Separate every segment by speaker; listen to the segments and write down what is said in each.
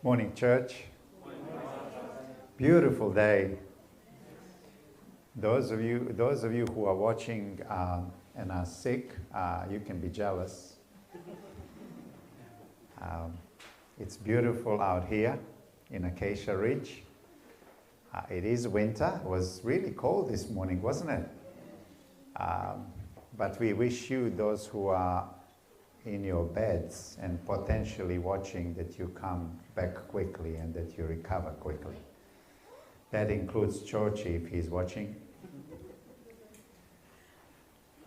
Speaker 1: Morning, church. Beautiful day. Those of you who are watching and are sick, you can be jealous. It's beautiful out here in Acacia Ridge. It is winter. It was really cold this morning, wasn't it? But we wish you, those who are in your beds and potentially watching, that you come back quickly and that you recover quickly. That includes Georgie if he's watching.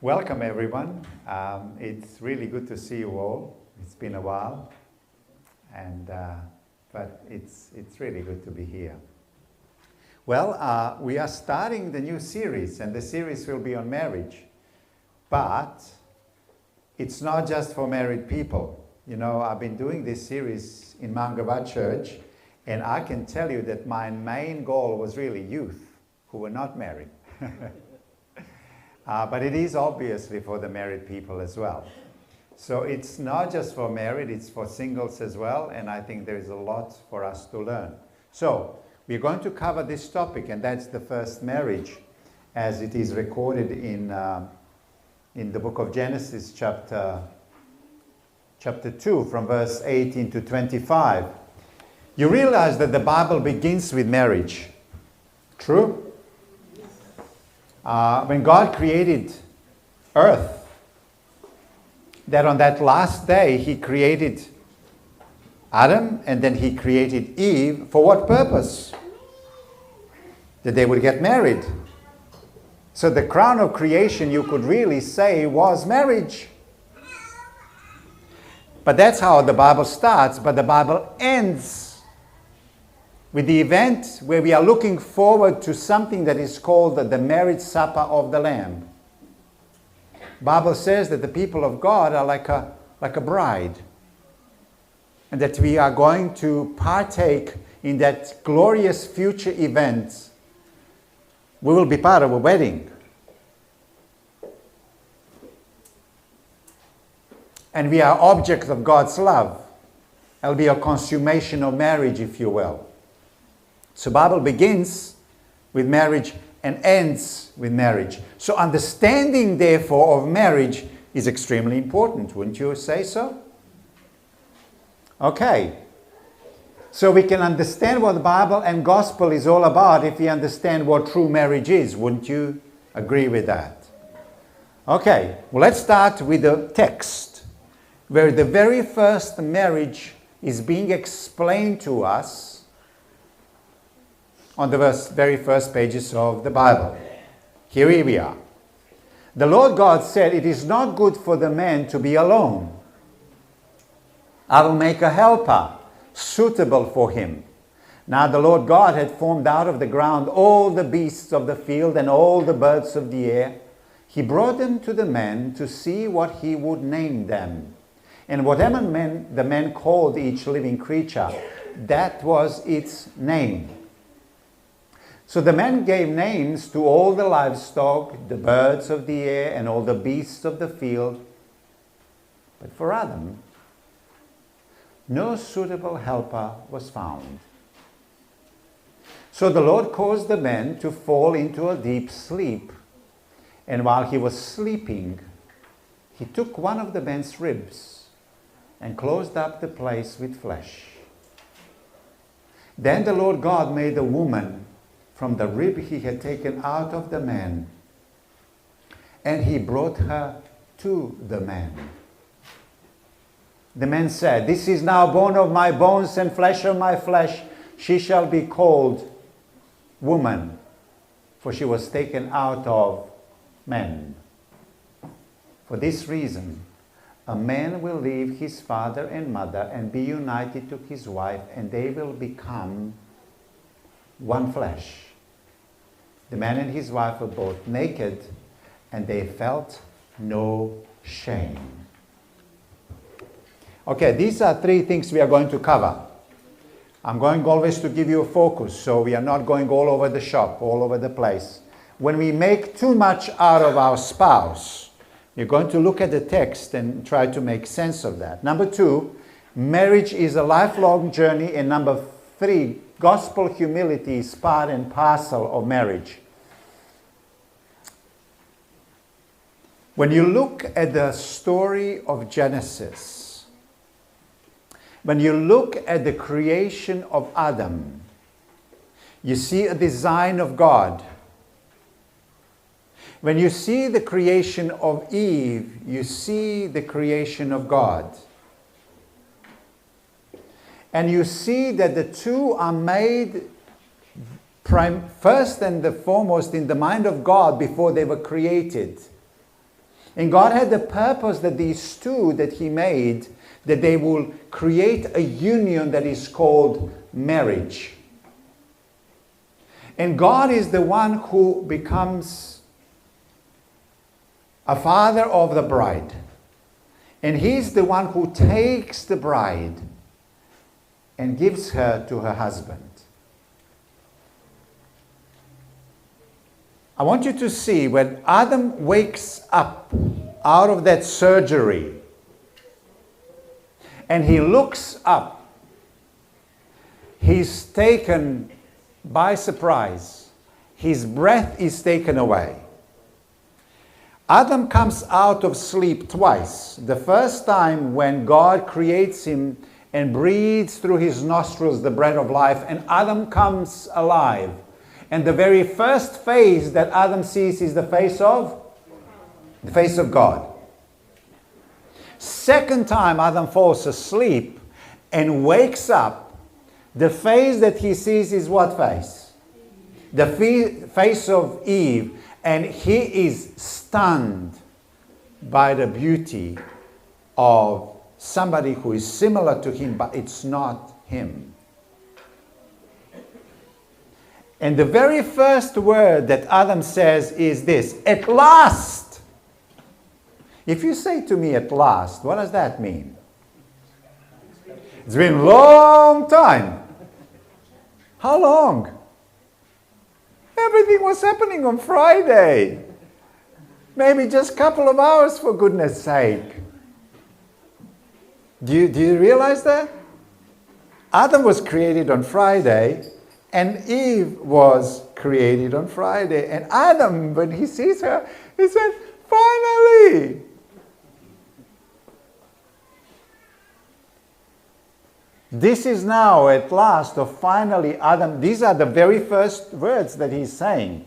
Speaker 1: Welcome everyone. It's really good to see you all. It's been a while, and but it's really good to be here. Well, we are starting the new series, and the series will be on marriage, but it's not just for married people. You know, I've been doing this series in Mangaba Church, and I can tell you that my main goal was really youth who were not married. But it is obviously for the married people as well. So it's not just for married, it's for singles as well, and I think there is a lot for us to learn. So we're going to cover this topic, and that's the first marriage, as it is recorded in the book of Genesis, chapter 2, from verse 18 to 25. You realize that the Bible begins with marriage. True? When God created earth, that on that last day he created Adam and then he created Eve. For what purpose? That they would get married. So the crown of creation, you could really say, was marriage. But that's how the Bible starts, but the Bible ends with the event where we are looking forward to something that is called the marriage supper of the Lamb. The Bible says that the people of God are like a bride, and that we are going to partake in that glorious future event. We will be part of a wedding. And we are objects of God's love. It will be a consummation of marriage, if you will. So the Bible begins with marriage and ends with marriage. So understanding, therefore, of marriage is extremely important. Wouldn't you say so? Okay. So we can understand what the Bible and gospel is all about if we understand what true marriage is. Wouldn't you agree with that? Okay, well, let's start with the text, where the very first marriage is being explained to us on the very first pages of the Bible. Here we are. The Lord God said, "It is not good for the man to be alone. I will make a helper suitable for him." Now the Lord God had formed out of the ground all the beasts of the field and all the birds of the air. He brought them to the man to see what he would name them. And whatever the man called each living creature, that was its name. So the man gave names to all the livestock, the birds of the air, and all the beasts of the field. But for Adam, no suitable helper was found. So the Lord caused the man to fall into a deep sleep. And while he was sleeping, he took one of the man's ribs and closed up the place with flesh. Then the Lord God made a woman from the rib he had taken out of the man, and he brought her to the man. The man said, "This is now bone of my bones and flesh of my flesh. She shall be called woman, for she was taken out of man. For this reason, a man will leave his father and mother and be united to his wife, and they will become one flesh." The man and his wife were both naked, and they felt no shame. Okay, these are three things we are going to cover. I'm going always to give you a focus, so we are not going all over the shop, all over the place. When we make too much out of our spouse, you're going to look at the text and try to make sense of that. Number two, Marriage is a lifelong journey. And number 3, gospel humility is part and parcel of marriage. When you look at the story of Genesis, when you look at the creation of Adam, you see a design of God. When you see the creation of Eve, you see the creation of God. And you see that the two are made first and the foremost in the mind of God before they were created. And God had the purpose that these two that He made, that they will create a union that is called marriage. And God is the one who becomes a father of the bride. And He's the one who takes the bride and gives her to her husband. I want you to see when Adam wakes up out of that surgery and he looks up, he's taken by surprise. His breath is taken away. Adam comes out of sleep twice. The first time when God creates him and breathes through his nostrils the breath of life, and Adam comes alive. And the very first face that Adam sees is the face of God. Second time Adam falls asleep and wakes up, the face that he sees is what face? The face of Eve. And he is stunned by the beauty of somebody who is similar to him, but it's not him. And the very first word that Adam says is this: at last. If you say to me at last, what does that mean? It's been a long time. How long? Everything was happening on Friday. Maybe just a couple of hours, for goodness sake. Do you realize that? Adam was created on Friday, and Eve was created on Friday. And Adam, when he sees her, he said, finally! This is now at last, or finally, Adam. These are the very first words that he's saying.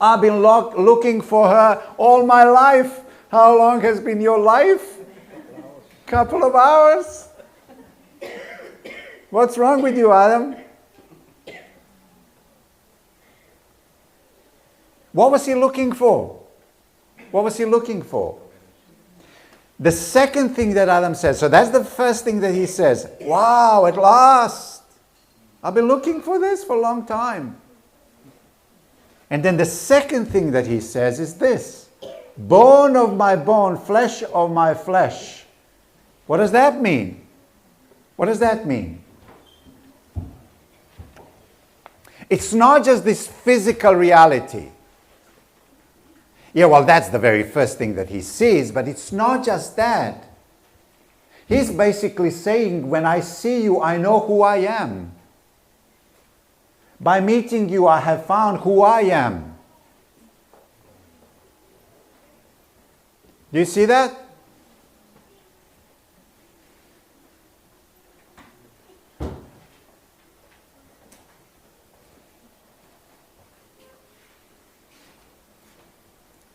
Speaker 1: I've been looking for her all my life. How long has been your life? Couple of hours? What's wrong with you, Adam? What was he looking for? What was he looking for? The second thing that Adam says, so that's the first thing that he says. Wow, at last. I've been looking for this for a long time. And then the second thing that he says is this: bone of my bone, flesh of my flesh. What does that mean? What does that mean? It's not just this physical reality. Yeah, well, that's the very first thing that he sees, but it's not just that. He's basically saying, when I see you, I know who I am. By meeting you, I have found who I am. Do you see that?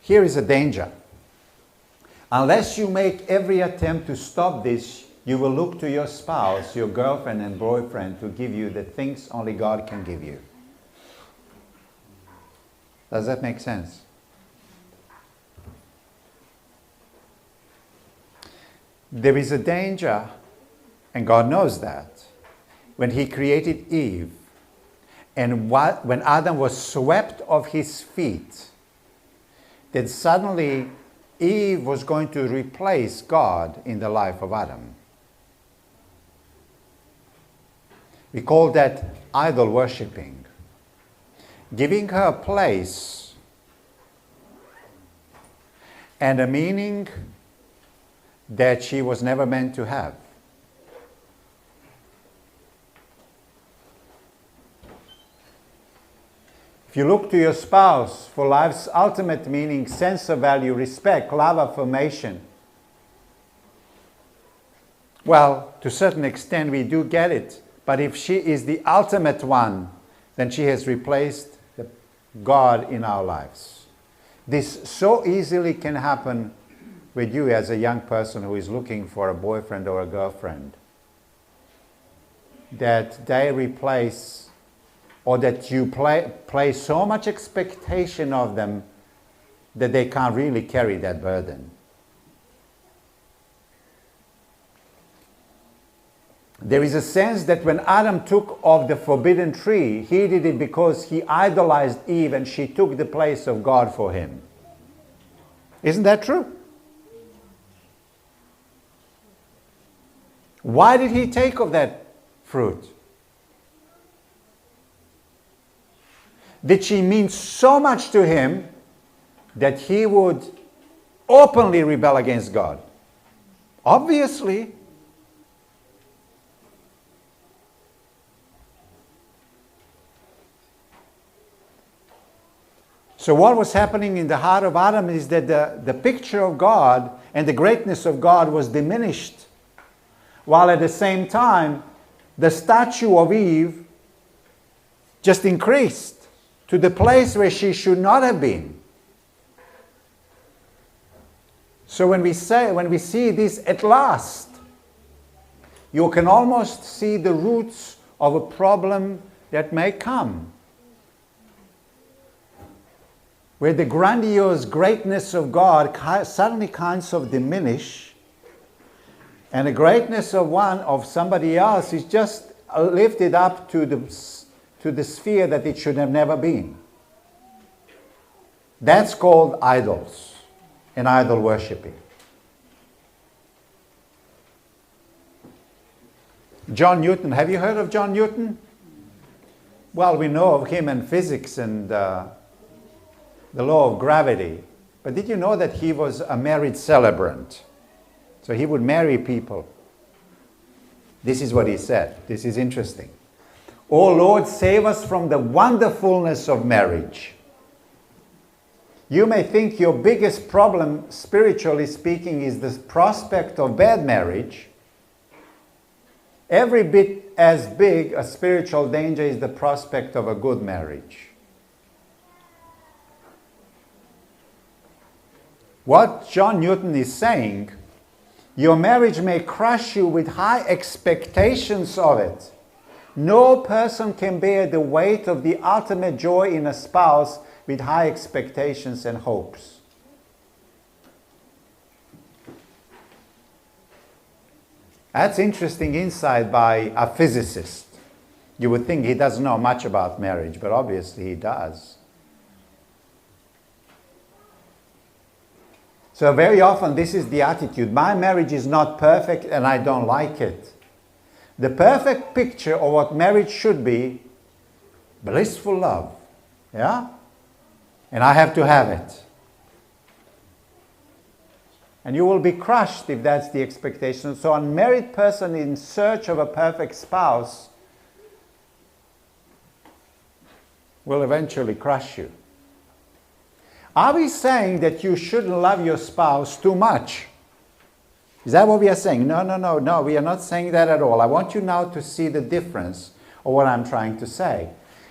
Speaker 1: Here is a danger. Unless you make every attempt to stop this, you will look to your spouse, your girlfriend and boyfriend to give you the things only God can give you. Does that make sense? There is a danger, and God knows that. When He created Eve, and when Adam was swept off his feet, that suddenly Eve was going to replace God in the life of Adam. We call that idol worshipping. Giving her a place and a meaning that she was never meant to have. If you look to your spouse for life's ultimate meaning, sense of value, respect, love, affirmation, well, to a certain extent we do get it. But if she is the ultimate one, then she has replaced God in our lives. This so easily can happen with you as a young person who is looking for a boyfriend or a girlfriend. That they replace, or that you place so much expectation of them that they can't really carry that burden. There is a sense that when Adam took of the forbidden tree, he did it because he idolized Eve and she took the place of God for him. Isn't that true? Why did he take of that fruit? Did she mean so much to him that he would openly rebel against God? Obviously. So what was happening in the heart of Adam is that the picture of God and the greatness of God was diminished, while at the same time the statue of Eve just increased to the place where she should not have been. So when we see this at last, you can almost see the roots of a problem that may come, where the grandiose greatness of God suddenly kinds of diminish, and the greatness of somebody else is just lifted up to the sphere that it should have never been. That's called idols and idol worshipping. John Newton, have you heard of John Newton? Well, we know of him in physics and the law of gravity. But did you know that he was a married celebrant? So he would marry people. This is what he said. This is interesting. "O Lord, save us from the wonderfulness of marriage." You may think your biggest problem, spiritually speaking, is the prospect of bad marriage. Every bit as big a spiritual danger is the prospect of a good marriage. What John Newton is saying, your marriage may crush you with high expectations of it. No person can bear the weight of the ultimate joy in a spouse with high expectations and hopes. That's interesting insight by a physicist. You would think he doesn't know much about marriage, but obviously he does. So very often this is the attitude. My marriage is not perfect and I don't like it. The perfect picture of what marriage should be, blissful love. Yeah? And I have to have it. And you will be crushed if that's the expectation. So a married person in search of a perfect spouse will eventually crush you. Are we saying that you shouldn't love your spouse too much? Is that what we are saying? No, we are not saying that at all. I want you now to see the difference of what I'm trying to say.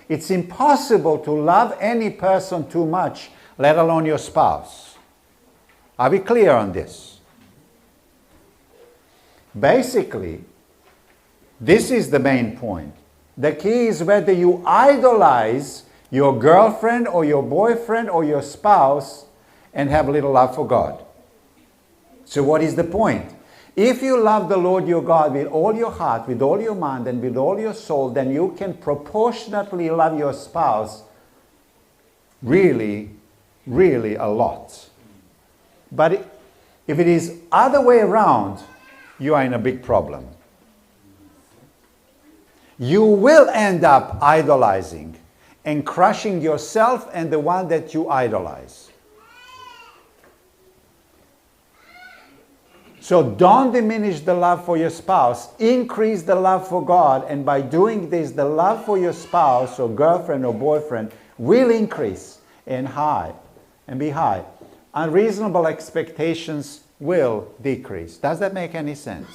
Speaker 1: It's impossible to love any person too much, let alone your spouse. Are we clear on this? Basically, this is the main point. The key is whether you idolize your girlfriend or your boyfriend or your spouse and have little love for God. So what is the point? If you love the Lord your God with all your heart, with all your mind, and with all your soul, then you can proportionately love your spouse really, really a lot. But if it is other way around, you are in a big problem. You will end up idolizing and crushing yourself and the one that you idolize. So don't diminish the love for your spouse. Increase the love for God. And by doing this, the love for your spouse or girlfriend or boyfriend will increase and be high. Unreasonable expectations will decrease. Does that make any sense?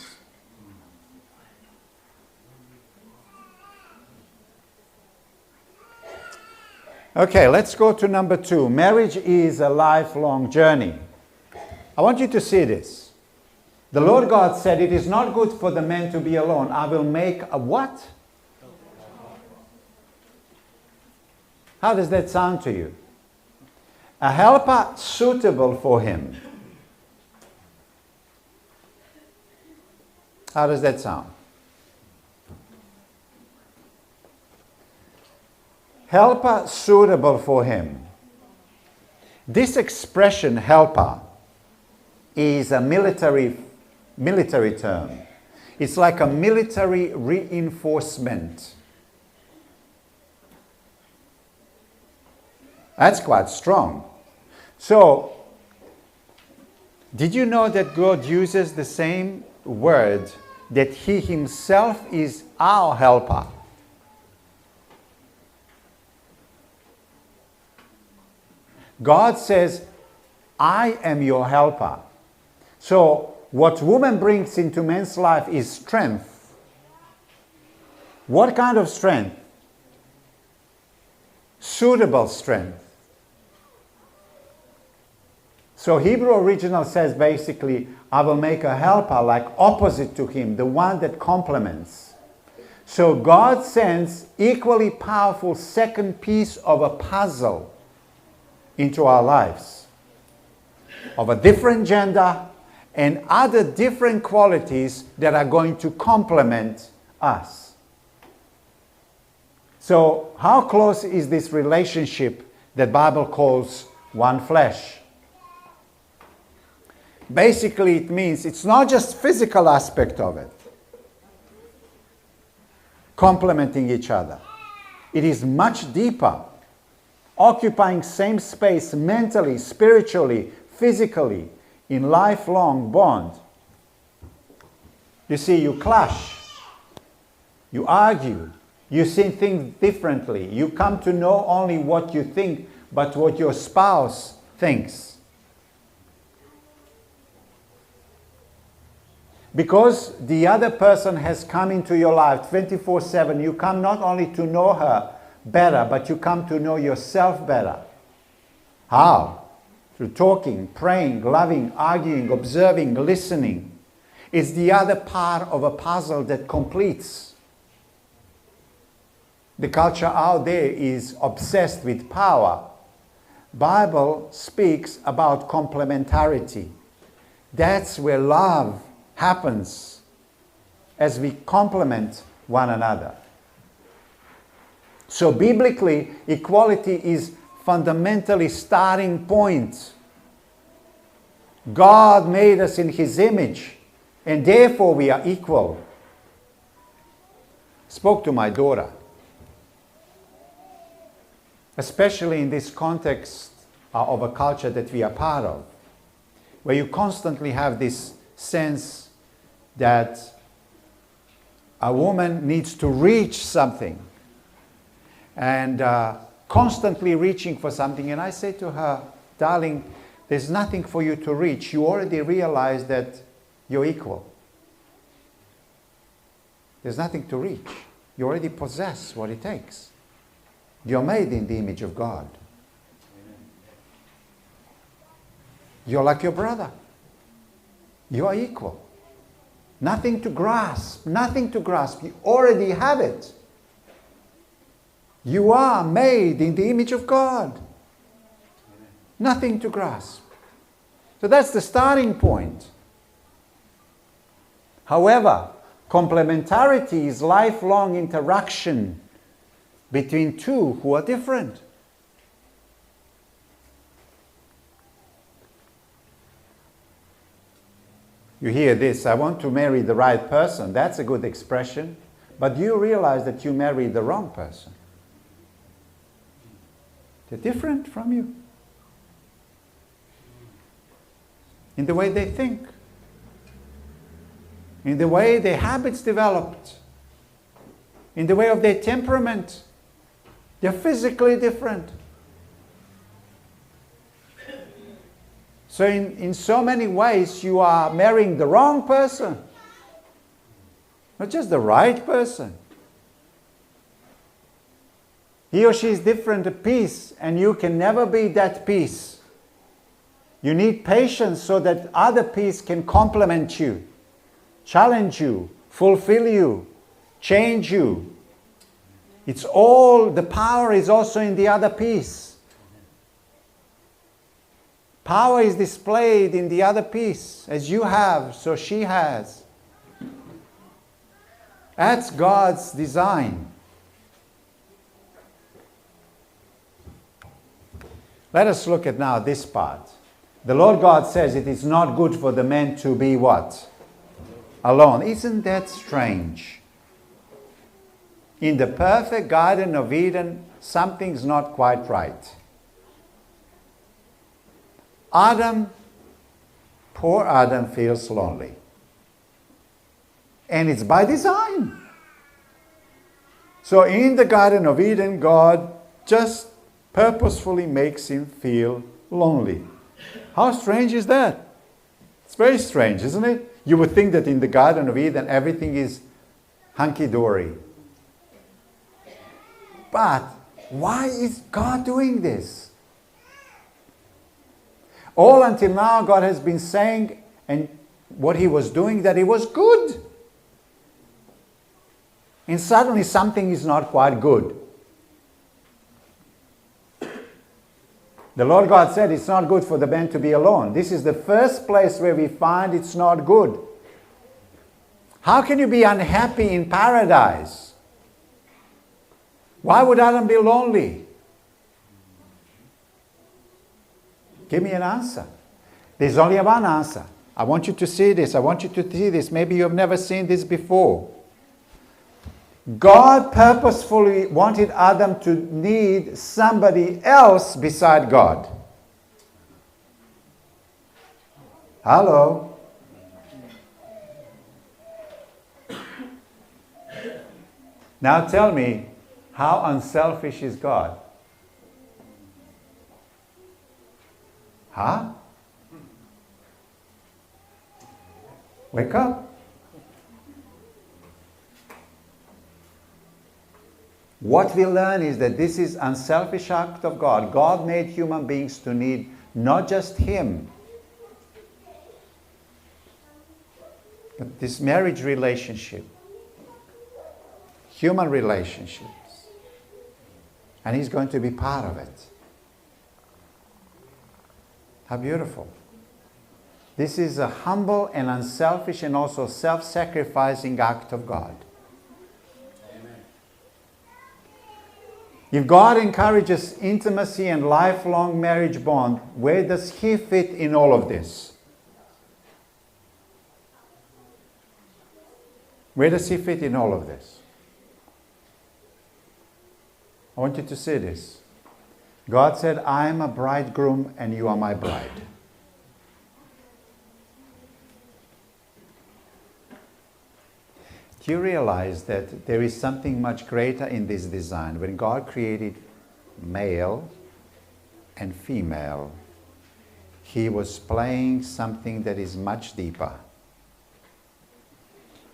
Speaker 1: Okay, let's go to number 2. Marriage is a lifelong journey. I want you to see this. The Lord God said, it is not good for the man to be alone. I will make a what? How does that sound to you? A helper suitable for him. How does that sound? Helper suitable for him. This expression, helper, is a military term. It's like a military reinforcement. That's quite strong. So, did you know that God uses the same word, that He Himself is our helper? God says, I am your helper. So, what woman brings into man's life is strength. What kind of strength? Suitable strength. So Hebrew original says basically, I will make a helper like opposite to him, the one that complements. So God sends equally powerful second piece of a puzzle into our lives, of a different gender and other different qualities that are going to complement us. So how close is this relationship that Bible calls one flesh? Basically, it means it's not just physical aspect of it, complementing each other. It is much deeper, occupying same space mentally, spiritually, physically, in lifelong bond. You see, you clash, you argue, you see things differently. You come to know only what you think, but what your spouse thinks. Because the other person has come into your life 24/7, you come not only to know her better, but you come to know yourself better. How? Through talking, praying, loving, arguing, observing, listening. It's the other part of a puzzle that completes. The culture out there is obsessed with power. Bible speaks about complementarity. That's where love happens, as we complement one another. So biblically, equality is fundamentally starting point. God made us in His image, and therefore we are equal. Spoke to my daughter, especially in this context of a culture that we are part of, where you constantly have this sense that a woman needs to reach something and constantly reaching for something. And I say to her, darling, there's nothing for you to reach. You already realize that you're equal. There's nothing to reach. You already possess what it takes. You're made in the image of God. You're like your brother. You are equal. Nothing to grasp. Nothing to grasp. You already have it. You are made in the image of God. Nothing to grasp. So that's the starting point. However, complementarity is lifelong interaction between two who are different. You hear this, I want to marry the right person. That's a good expression. But you realize that you married the wrong person. They're different from you. In the way they think. In the way their habits developed. In the way of their temperament. You're physically different. So in so many ways, you are marrying the wrong person. Not just the right person. He or she is different, a piece, and you can never be that piece. You need patience so that other piece can complement you, challenge you, fulfill you, change you. It's all, the power is also in the other piece. Power is displayed in the other piece. As you have, so she has. That's God's design. Let us look at now this part. The Lord God says it is not good for the man to be what? Alone. Isn't that strange? In the perfect Garden of Eden, something's not quite right. Poor Adam feels lonely. And it's by design. So in the Garden of Eden, God just purposefully makes him feel lonely. How strange is that? It's very strange, isn't it? You would think that in the Garden of Eden everything is hunky-dory. But why is God doing this? All until now God has been saying, and what he was doing, that it was good. And suddenly something is not quite good. The Lord God said it's not good for the man to be alone. This is the first place where we find it's not good. How can you be unhappy in paradise? Why would Adam be lonely? Give me an answer. There's only one answer. I want you to see this. I want you to see this. Maybe you have never seen this before. God purposefully wanted Adam to need somebody else beside God. Hello? Now tell me, how unselfish is God? Huh? Wake up. What we learn is that this is unselfish act of God. God made human beings to need not just him, but this marriage relationship, human relationships. And he's going to be part of it. How beautiful. This is a humble and unselfish and also self-sacrificing act of God. If God encourages intimacy and lifelong marriage bond, where does he fit in all of this? Where does he fit in all of this? I want you to see this. God said, I am a bridegroom and you are my bride. Do you realize that there is something much greater in this design? When God created male and female, he was playing something that is much deeper.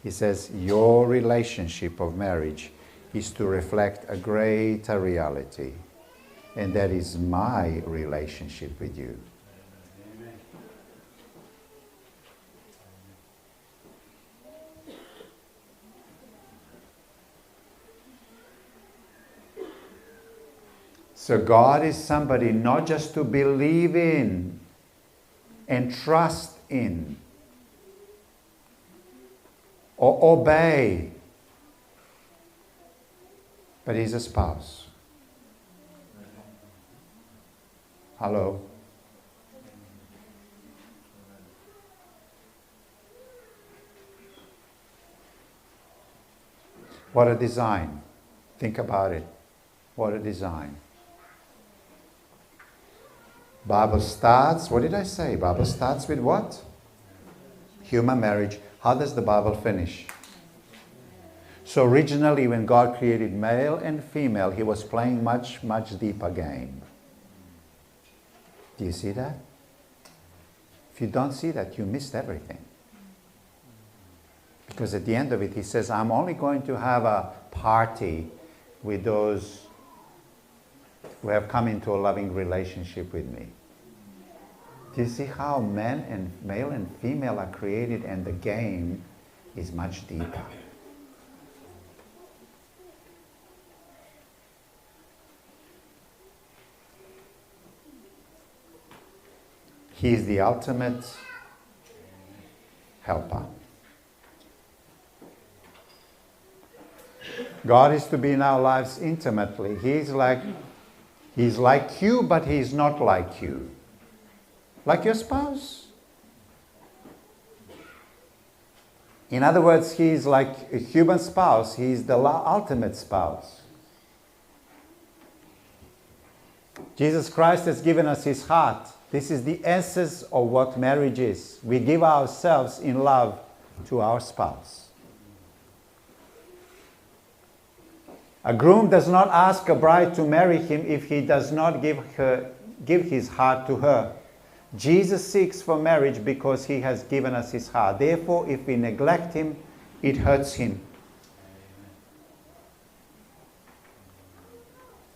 Speaker 1: He says, your relationship of marriage is to reflect a greater reality, and that is my relationship with you. So God is somebody not just to believe in and trust in or obey, but he's a spouse. Hello? What a design. Think about it. What a design. Bible starts, what did I say? Bible starts with what? Human marriage. How does the Bible finish? So originally when God created male and female, he was playing much, much deeper game. Do you see that? If you don't see that, you missed everything. Because at the end of it, he says, I'm only going to have a party with those who have come into a loving relationship with me. Do you see how male and female are created, and the game is much deeper? He is the ultimate helper. God is to be in our lives intimately. He's like you, but he's not like you. Like your spouse. In other words, he's like a human spouse. He's the ultimate spouse. Jesus Christ has given us his heart. This is the essence of what marriage is. We give ourselves in love to our spouse. A groom does not ask a bride to marry him if he does not give his heart to her. Jesus seeks for marriage because he has given us his heart. Therefore, if we neglect him, it hurts him.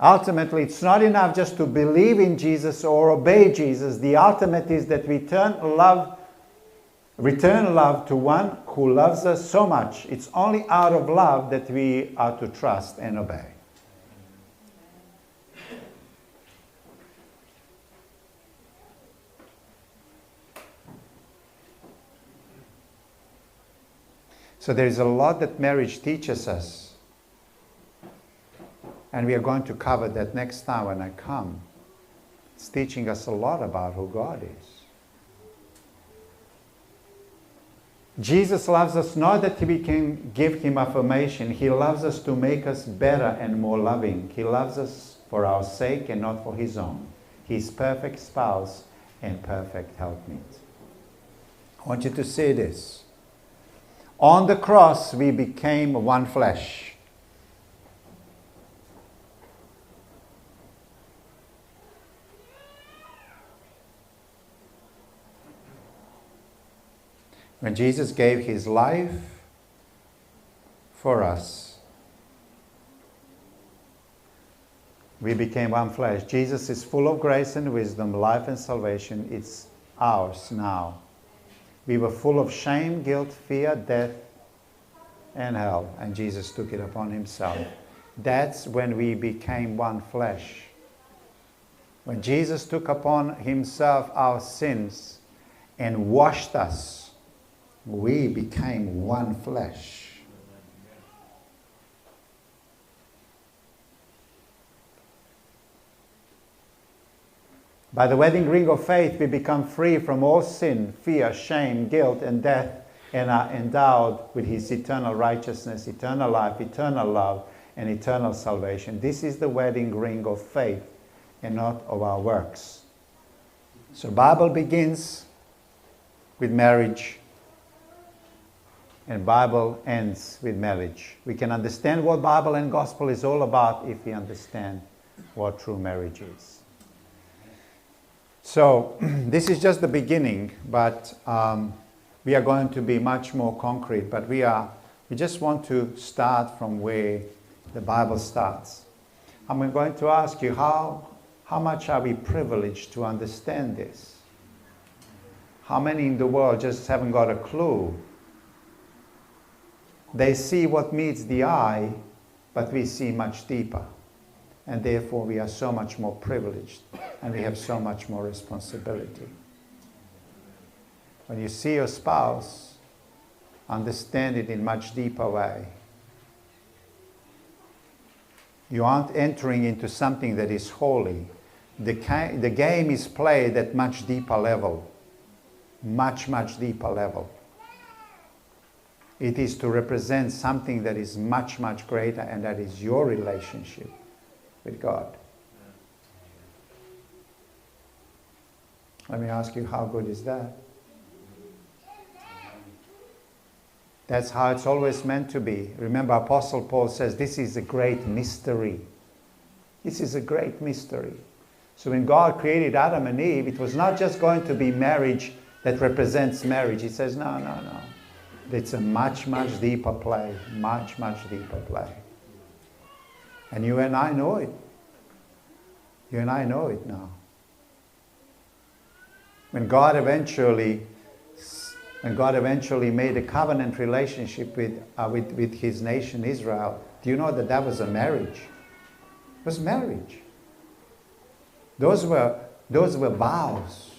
Speaker 1: Ultimately, it's not enough just to believe in Jesus or obey Jesus. The ultimate is that we return love to one who loves us so much. It's only out of love that we are to trust and obey. So there is a lot that marriage teaches us. And we are going to cover that next time when I come. It's teaching us a lot about who God is. Jesus loves us not that we can give him affirmation. He loves us to make us better and more loving. He loves us for our sake and not for his own. He's perfect spouse and perfect helpmeet. I want you to say this. On the cross, we became one flesh. When Jesus gave his life for us, we became one flesh. Jesus is full of grace and wisdom, life and salvation. It's ours now. We were full of shame, guilt, fear, death, and hell, and Jesus took it upon himself. That's when we became one flesh. When Jesus took upon himself our sins and washed us, we became one flesh. By the wedding ring of faith, we become free from all sin, fear, shame, guilt, and death, and are endowed with his eternal righteousness, eternal life, eternal love, and eternal salvation. This is the wedding ring of faith and not of our works. So the Bible begins with marriage, and Bible ends with marriage. We can understand what Bible and gospel is all about if we understand what true marriage is. So this is just the beginning, but we are going to be much more concrete. But we just want to start from where the Bible starts. I'm going to ask you, how much are we privileged to understand this? How many in the world just haven't got a clue? They see what meets the eye, but we see much deeper. And therefore we are so much more privileged and we have so much more responsibility. When you see your spouse, understand it in a much deeper way. You aren't entering into something that is holy. The game is played at much deeper level. Much, much deeper level. It is to represent something that is much, much greater, and that is your relationship with God. Let me ask you, how good is that? That's how it's always meant to be. Remember, Apostle Paul says this is a great mystery. This is a great mystery. So when God created Adam and Eve, it was not just going to be marriage that represents marriage. He says, no, no, no. It's a much, much deeper play. Much, much deeper play. And you and I know it. You and I know it now. When God eventually made a covenant relationship with his nation Israel, do you know that that was a marriage? It was marriage. Those were vows.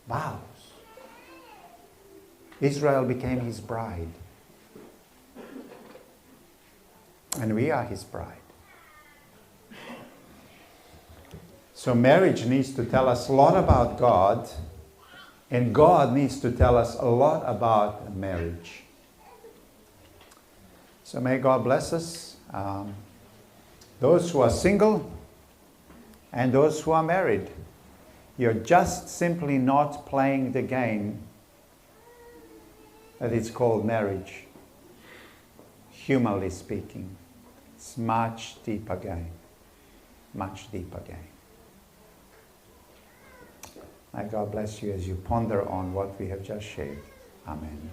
Speaker 1: Vows. Israel became his bride. And we are his bride. So marriage needs to tell us a lot about God, and God needs to tell us a lot about marriage. So may God bless us. Those who are single and those who are married, you're just simply not playing the game that is called marriage. Humanly speaking, it's much deeper game. Much deeper game. May God bless you as you ponder on what we have just shared. Amen.